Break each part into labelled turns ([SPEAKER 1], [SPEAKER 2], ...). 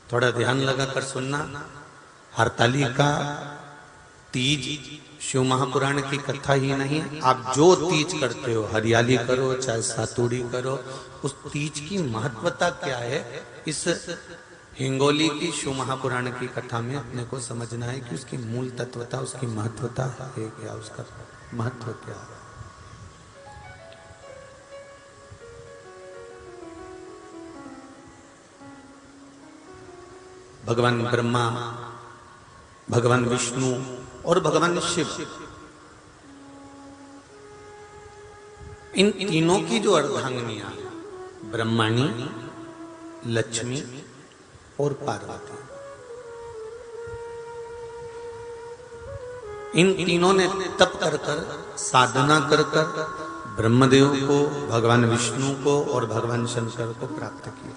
[SPEAKER 1] थोड़ा ध्यान लगाकर सुनना। हरतालिका तीज शिव महापुराण की कथा ही नहीं है। आप जो तीज करते हो, हरियाली करो चाहे सातुड़ी करो, उस तीज की महत्वता क्या है, इस हिंगोली की शिव महापुराण की कथा में अपने को समझना है कि उसकी मूल तत्वता, उसकी महत्वता है क्या, उसका महत्व क्या है। भगवान ब्रह्मा, भगवान विष्णु और भगवान शिव, इन तीनों की जो अर्धांगिनियां, ब्रह्माणी, लक्ष्मी और पार्वती, इन तीनों ने तप कर कर, साधना कर कर ब्रह्मदेव को, भगवान विष्णु को और भगवान शंकर को प्राप्त किया।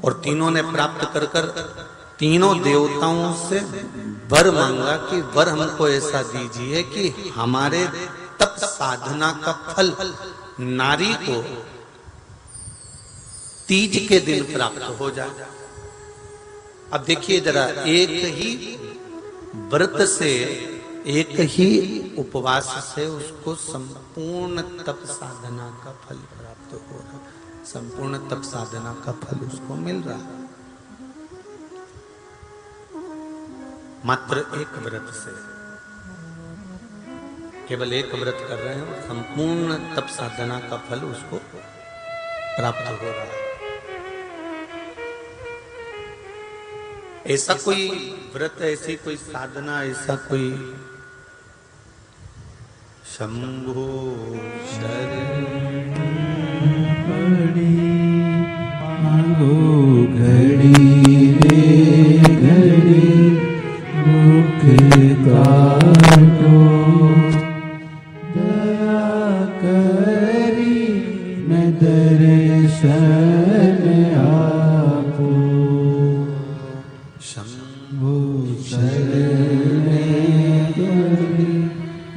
[SPEAKER 1] और तीनों ने प्राप्त कर कर तीनों देवताओं से वर मांगा कि वर हमको ऐसा दीजिए कि हमारे तप साधना का फल नारी को तीज के दिन प्राप्त हो जाए। अब देखिए जरा, एक ही व्रत से, एक ही उपवास से उसको संपूर्ण तप साधना का फल प्राप्त हो रहा, संपूर्ण तप साधना का फल उसको मिल रहा है मात्र एक व्रत से। केवल एक व्रत कर रहे हैं और संपूर्ण तप साधना का फल उसको प्राप्त हो रहा है। ऐसा कोई व्रत, ऐसी कोई साधना, ऐसा कोई शंभो
[SPEAKER 2] घड़ी रे घड़ी मुख काटो, दया करी मैं दर्शन आपो, शंभो शरण घड़ी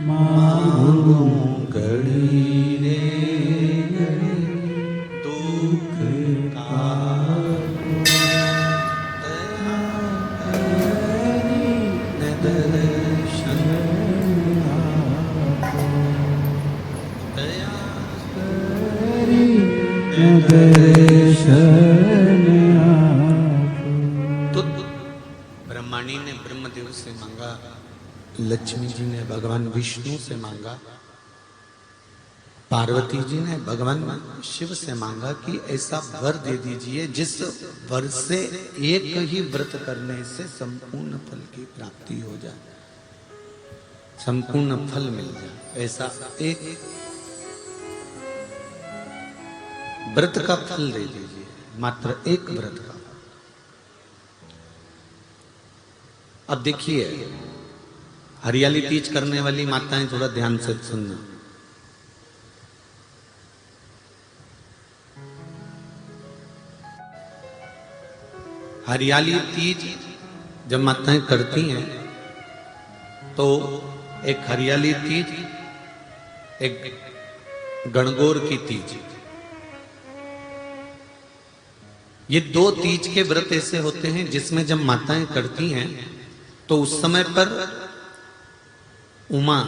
[SPEAKER 2] मांगो घड़ी रे घड़ी दुख
[SPEAKER 1] तो ब्रह्माणी ने ब्रह्मदेव से मांगा, लक्ष्मी जी ने भगवान विष्णु से मांगा, पार्वती जी ने भगवान शिव से मांगा कि ऐसा वर दे दीजिए जिस वर से एक ही व्रत करने से संपूर्ण फल की प्राप्ति हो जाए, संपूर्ण फल मिल जाए। ऐसा एक व्रत का फल दे दीजिए, मात्र एक व्रत का। अब देखिए, हरियाली तीज करने वाली माताएं थोड़ा ध्यान से सुनना। हरियाली तीज जब माताएं करती हैं तो एक हरियाली तीज, एक गणगौर की तीज, ये दो तीज के व्रत ऐसे होते हैं जिसमें जब माताएं करती हैं तो उस समय पर उमा,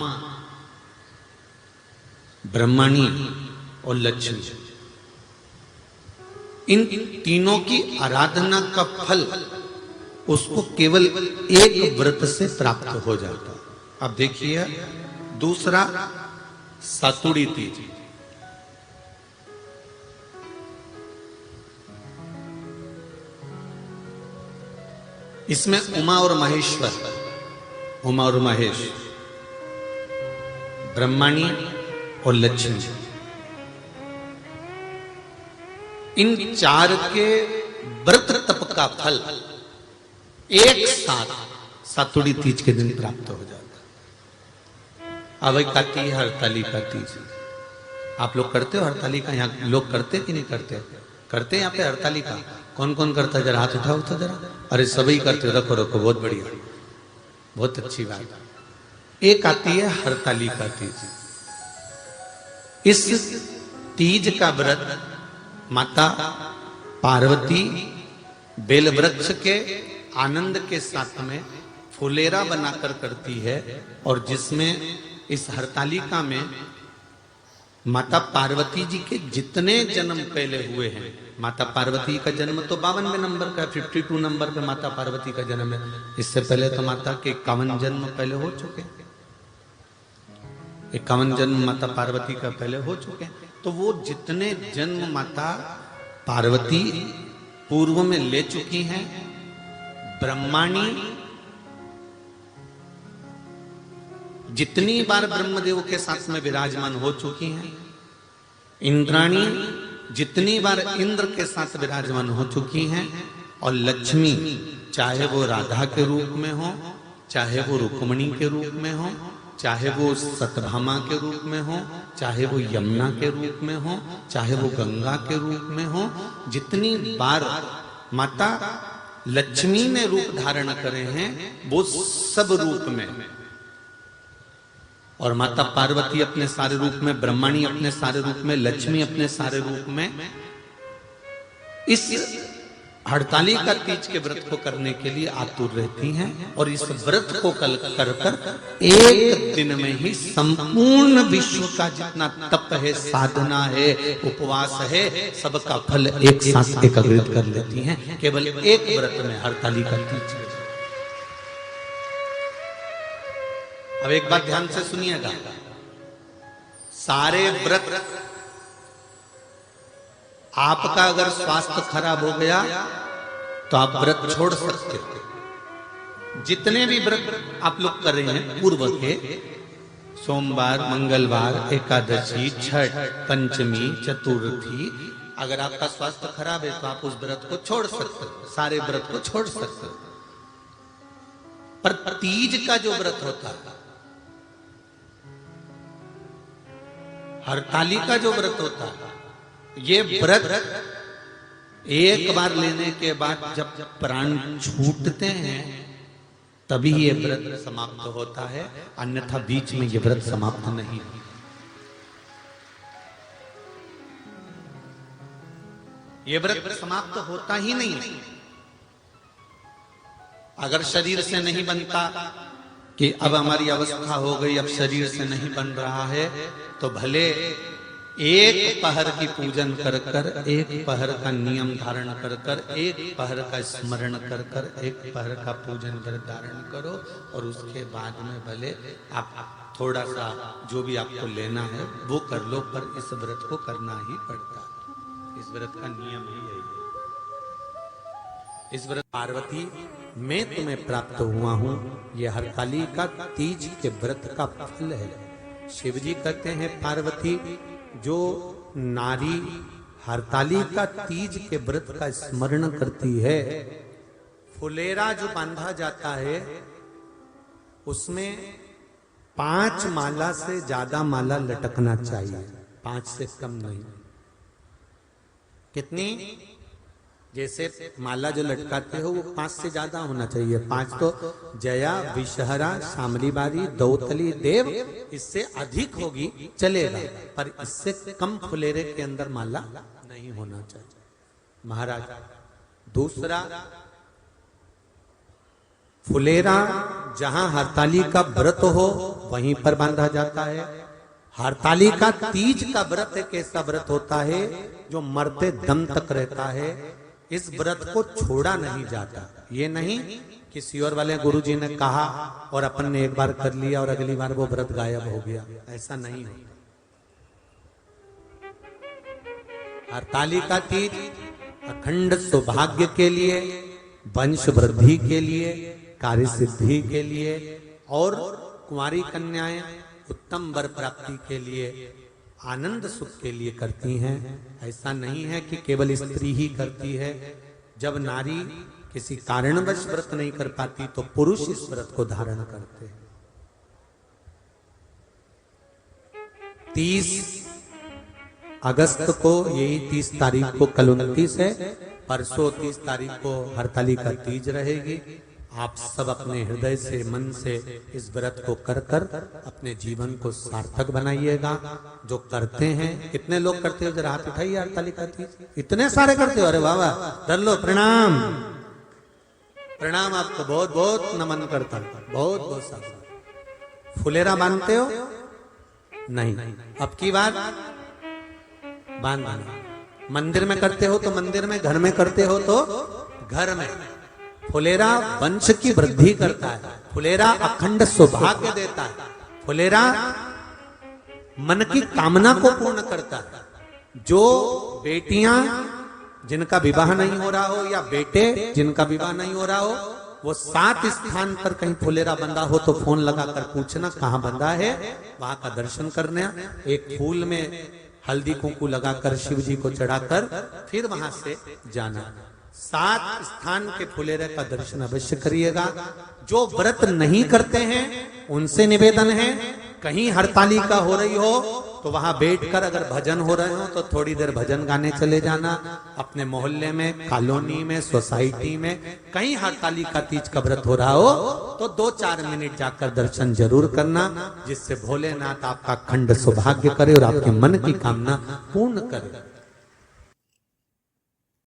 [SPEAKER 1] ब्रह्माणी और लक्ष्मी, इन तीनों की आराधना का फल उसको केवल एक व्रत से प्राप्त हो जाता। अब देखिए दूसरा, सातुड़ी तीज। इसमें उमा और महेश्वर, उमा और महेश, ब्रह्माणी और लक्ष्मी, इन चार के व्रत तप का फल एक साथ सातुड़ी तीज के दिन प्राप्त हो जाता। अब एक आती है हरतालिका तीज। आप लोग करते हो हरतालिका? यहाँ लोग करते कि नहीं करते? करते हैं यहाँ पे हरतालिका? कौन कौन करता है? जरा हाथ उठाओ तो जरा। अरे सभी करते हो, रखो रखो, बहुत बढ़िया, बहुत अच्छी बात। एक आती है हरतालिका तीज। इस तीज का व्रत माता पार्वती बेल वृक्ष के आनंद के साथ में फुलेरा बनाकर करती है, और जिसमें इस हरतालिका में माता पार्वती जी के जितने जन्म पहले हुए हैं, माता पार्वती का जन्म तो 52वें नंबर का, 52 नंबर पे माता पार्वती का जन्म है। इससे पहले तो माता के 51 जन्म पहले हो चुके, 51 जन्म माता पार्वती का पहले हो चुके। तो वो जितने जन्म माता पार्वती पूर्व में ले चुकी हैं, ब्रह्माणी जितनी बार ब्रह्मदेव के साथ में विराजमान हो चुकी हैं, इंद्राणी जितनी बार इंद्र के साथ विराजमान हो चुकी हैं, और लक्ष्मी चाहे वो राधा के रूप में हो, चाहे वो रुक्मणी के रूप में हो, चाहे वो सतभामा के रूप में हो, चाहे वो यमुना के रूप में हो, चाहे वो गंगा के रूप में हो, जितनी बार माता लक्ष्मी ने रूप धारण करे हैं वो सब रूप में, और माता पार्वती अपने सारे रूप में, ब्रह्माणी अपने सारे रूप में, लक्ष्मी अपने सारे रूप में इस हड़तालिका तीज के व्रत को करने के लिए आतुर रहती हैं। और इस व्रत को कर कर एक दिन में ही संपूर्ण विश्व का जितना तप है, साधना है, उपवास है, सबका फल एक साथ एकत्रित कर लेती हैं केवल एक व्रत में, हड़तालिका तीज। अब एक बात ध्यान से सुनिएगा, सारे व्रत आपका अगर स्वास्थ्य खराब हो गया तो आप व्रत छोड़ सकते हो। जितने भी व्रत आप लोग कर रहे हैं पूर्व के, सोमवार, मंगलवार, एकादशी, छठ, पंचमी, चतुर्थी, अगर आपका स्वास्थ्य खराब है तो आप उस व्रत को छोड़ सकते हो, सारे व्रत को छोड़ सकते हो। पर तीज का जो व्रत होता है, हरतालिका जो व्रत होता है, ये व्रत एक बार लेने के बाद जब प्राण छूटते हैं तभी ये व्रत समाप्त होता है, अन्यथा बीच में ये व्रत समाप्त नहीं। ये व्रत समाप्त होता ही नहीं। अगर शरीर से नहीं बनता कि अब हमारी अवस्था हो गई, अब शरीर से नहीं बन रहा है, तो भले एक पहर की पूजन कर कर, एक पहर का नियम धारण कर कर, एक पहर का स्मरण कर कर, एक पहर का पूजन कर धारण करो, और उसके बाद में भले आप थोड़ा सा जो भी आपको लेना है वो कर लो, पर इस व्रत को करना ही पड़ता है। इस व्रत का नियम ही यही है। इस व्रत पार्वती मैं तुम्हें प्राप्त हुआ हूं, ये हरतालिका तीज के व्रत का फल है। शिव जी कहते हैं पार्वती, जो नारी हरतालिका तीज के व्रत का स्मरण करती है, फुलेरा जो बांधा जाता है उसमें 5 माला से ज्यादा माला लटकना चाहिए, 5 से कम नहीं। कितनी? जैसे माला जो लटकाते हो वो 5 से ज्यादा होना चाहिए। 5 तो जया, विषहरा, शामली बारी, दौतली, देव, इससे अधिक होगी चलेगा, पर इससे कम फुलेरे के अंदर माला नहीं होना चाहिए महाराज। दूसरा, फुलेरा जहां हरतालिका व्रत हो वहीं पर बांधा जाता है। हरतालिका तीज का व्रत एक ऐसा व्रत होता है जो मरते दम तक रहता है। इस व्रत को छोड़ा नहीं जाता। ये नहीं कि सियोर वाले गुरुजी ने कहा और अपन ने एक बार कर लिया और अगली बार वो व्रत गायब हो गया, ऐसा नहीं होता। हरतालिका तीज अखंड सौभाग्य के लिए, वंश वृद्धि के लिए, कार्य सिद्धि के लिए और कुंवारी कन्याएं उत्तम वर प्राप्ति के लिए, आनंद सुख के लिए करती हैं। ऐसा नहीं है कि केवल स्त्री ही करती है। जब नारी किसी कारणवश व्रत नहीं कर पाती तो पुरुष इस व्रत को धारण करते हैं। 30 अगस्त को, यही 30 तारीख को, कल 29 है, परसों 30 तारीख को हरतालिका तीज रहेगी आप सब अपने हृदय से, मन से इस व्रत को कर कर अपने जीवन को सार्थक बनाइएगा। जो करते हैं, कितने लोग करते हो, जरा हाथ उठाइए, हरतालिका तीज इतने सारे करते हो, अरे वाह वाह, धर लो, प्रणाम प्रणाम, आपको बहुत बहुत नमन करता हूं, बहुत बहुत सारा। फुलेरा बांधते हो? नहीं, अब की बात बांधना। मंदिर में करते हो तो मंदिर में, घर में करते हो तो घर में। फुलेरा वंश की वृद्धि करता है, फुलेरा अखंड सौभाग्य देता है, फुलेरा मन की कामना को पूर्ण करता है। जो बेटियां जिनका विवाह नहीं हो रहा हो, या बेटे जिनका विवाह नहीं हो रहा हो, वो 7 स्थान पर कहीं फुलेरा बंधा हो तो फोन लगाकर पूछना कहाँ बंधा है, वहां का दर्शन करना। एक फूल में हल्दी कुंकू लगाकर शिव जी को चढ़ाकर फिर वहां से जाना। 7 स्थान के फुलेरे का दर्शन अवश्य करिएगा। जो व्रत नहीं करते हैं उनसे निवेदन है, कहीं हरतालिका हो रही हो तो वहां बैठकर अगर भजन हो रहे हो तो थोड़ी देर भजन गाने चले जाना। अपने मोहल्ले में, कॉलोनी में, सोसाइटी में कहीं हरतालिका तीज का व्रत हो रहा हो तो 2-4 मिनट जाकर दर्शन जरूर करना, जिससे भोलेनाथ आपका अखंड सौभाग्य करे और आपके मन की कामना पूर्ण करे।